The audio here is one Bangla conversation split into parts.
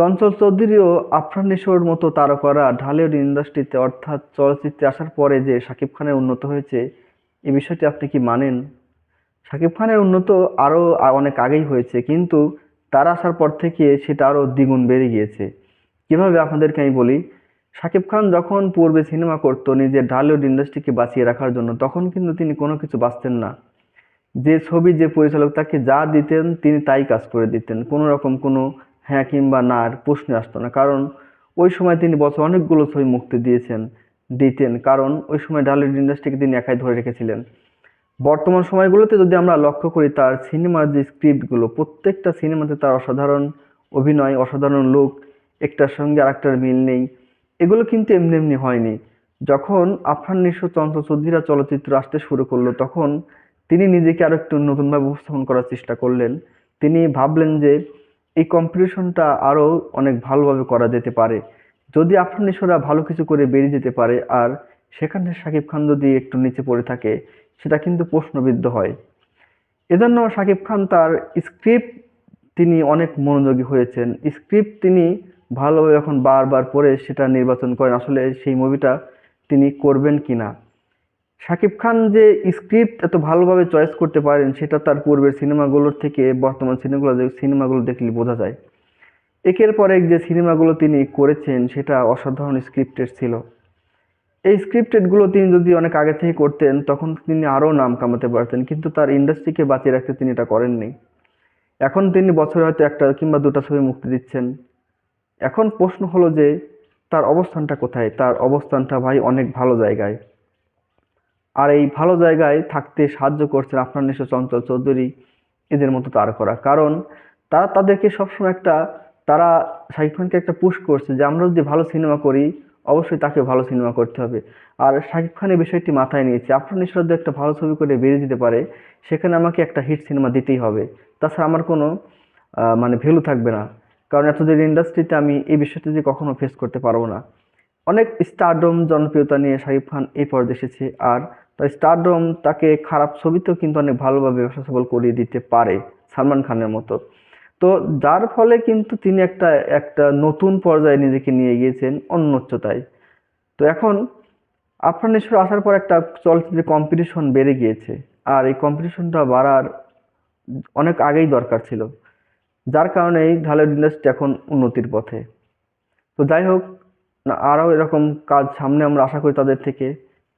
চঞ্চল চৌধুরী ও আফরান নিশোর মতো তারকারা ঢালিউড ইন্ডাস্ট্রিতে অর্থাৎ চলচ্চিত্রে আসার পরে যে শাকিব খানের উন্নত হয়েছে, এই বিষয়টি আপনি কি মানেন? শাকিব খানের উন্নত আরো অনেক আগেই হয়েছে, কিন্তু তার আসার পর থেকে সেটা আরো দ্বিগুণ বেড়ে গিয়েছে। কিভাবে আপনাদেরকে আমি বলি। শাকিব খান যখন পূর্বে সিনেমা করতো নিজের ঢালিউড ইন্ডাস্ট্রিকে বাঁচিয়ে রাখার জন্য, তখন কিন্তু তিনি কোনো কিছু বাঁচতেন না। যে ছবি যে পরিচালক তাকে যা দিতেন তিনি তাই কাজ করে দিতেন, কোনো রকম কোনো হ্যাঁ কিংবা নার প্রশ্ন আসতো না। কারণ ওই সময় তিনি বছর অনেকগুলো ছবি মুক্তি দিতেন, কারণ ওই সময় ঢালিউড ইন্ডাস্ট্রিকে তিনি একাই ধরে রেখেছিলেন। বর্তমান সময়গুলোতে যদি আমরা লক্ষ্য করি, তার সিনেমার যে স্ক্রিপ্টগুলো, প্রত্যেকটা সিনেমাতে তার অসাধারণ অভিনয়, অসাধারণ লুক, একটার সঙ্গে আরেকটার মিল নেই। এগুলো কিন্তু এমনি এমনি হয়নি। যখন আফরান নিশো, চঞ্চল চৌধুরীরা চলচ্চিত্র আসতে শুরু করলো, তখন তিনি নিজেকে আরো একটু নতুনভাবে উপস্থাপন করার চেষ্টা করলেন। তিনি ভাবলেন যে এই কম্পিটিশনটা আরো অনেক ভালোভাবে করা যেতে পারে। যদি আফরান নিশোরা ভালো কিছু করে বেরিয়ে যেতে পারে, আর সেখানে শাকিব খান যদি একটু নিচে পড়ে থাকে, সেটা কিন্তু প্রশ্নবিদ্ধ হয়। এজন্য শাকিব খান তার স্ক্রিপ্ট তিনি অনেক মনোযোগী হয়েছেন। স্ক্রিপ্ট তিনি ভালোভাবে এখন বারবার পড়ে সেটা নির্বাচন করেন আসলে সেই মুভিটা তিনি করবেন কিনা। শাকিব খান যে স্ক্রিপ্ট এত ভালোভাবে চয়েস করতে পারেন, সেটা তার পূর্বের সিনেমাগুলোর থেকে বর্তমান সিনেমাগুলো দেখলে বোঝা যায়। একের পর এক যে সিনেমাগুলো তিনি করেছেন সেটা অসাধারণ স্ক্রিপ্টেড ছিল। এই স্ক্রিপ্টেড গুলো তিনি যদি অনেক আগে থেকে করতেন, তখন তিনি আরো নাম কামাতে পারতেন, কিন্তু তার ইন্ডাস্ট্রিকে বাঁচিয়ে রাখতে তিনি এটা করেননি। এখন তিনি বছরে হয়তো একটা কিংবা দুটা ছবি মুক্তি দিচ্ছেন। এখন প্রশ্ন হলো যে তার অবস্থানটা কোথায়? তার অবস্থানটা ভাই অনেক ভালো জায়গায়। আর এই ভালো জায়গায় থাকতে সাহায্য করছেন আফরান নিশো, চঞ্চল চৌধুরী, এদের মতো তারকারা। কারণ তারা তাদেরকে সবসময় তারা শাকিব খানকে একটা পুশ করছে যে আমরা যদি ভালো সিনেমা করি, অবশ্যই তাকে ভালো সিনেমা করতে হবে। আর শাকিব খান এই বিষয়টি মাথায় নিয়েছে, আফরান নিশো যদি একটা ভালো ছবি করে বেরিয়ে যেতে পারে, সেখানে আমাকে একটা হিট সিনেমা দিতেই হবে। তাছাড়া আমার কোনো মানে ভ্যালু থাকবে না। কারণ এতদিন ইন্ডাস্ট্রিতে আমি এই বিষয়টি যে কখনো ফেস করতে পারবো না। অনেক স্টারডম, জনপ্রিয়তা নিয়ে শাকিব খান এই পর্যায়ে এসেছে। আর তার স্টারডম তাকে খারাপ ছবিতেও কিন্তু অনেক ভালোভাবে ব্যবসা সফল করিয়ে দিতে পারে, সালমান খানের মতো। তো যার ফলে কিন্তু তিনি একটা একটা নতুন পর্যায়ে নিজেকে নিয়ে গিয়েছেন, অন্য উচ্চতায়। তো এখন আফরান নিশোর আসার পর একটা চলচ্চিত্রের কম্পিটিশন বেড়ে গিয়েছে। আর এই কম্পিটিশনটা বাড়ার অনেক আগেই দরকার ছিল, যার কারণে এই ঢালিউড ইন্ডাস্ট্রি এখন উন্নতির পথে। তো যাই হোক, না আরও এরকম কাজ সামনে আমরা আশা করি তাদের থেকে।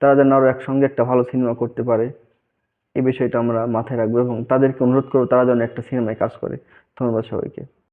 তারা যেন আরও একসঙ্গে একটা ভালো সিনেমা করতে পারে, এই বিষয়টা আমরা মাথায় রাখবো এবং তাদেরকে অনুরোধ করবো তারা যেন একটা সিনেমায় কাজ করে। ধন্যবাদ সবাইকে।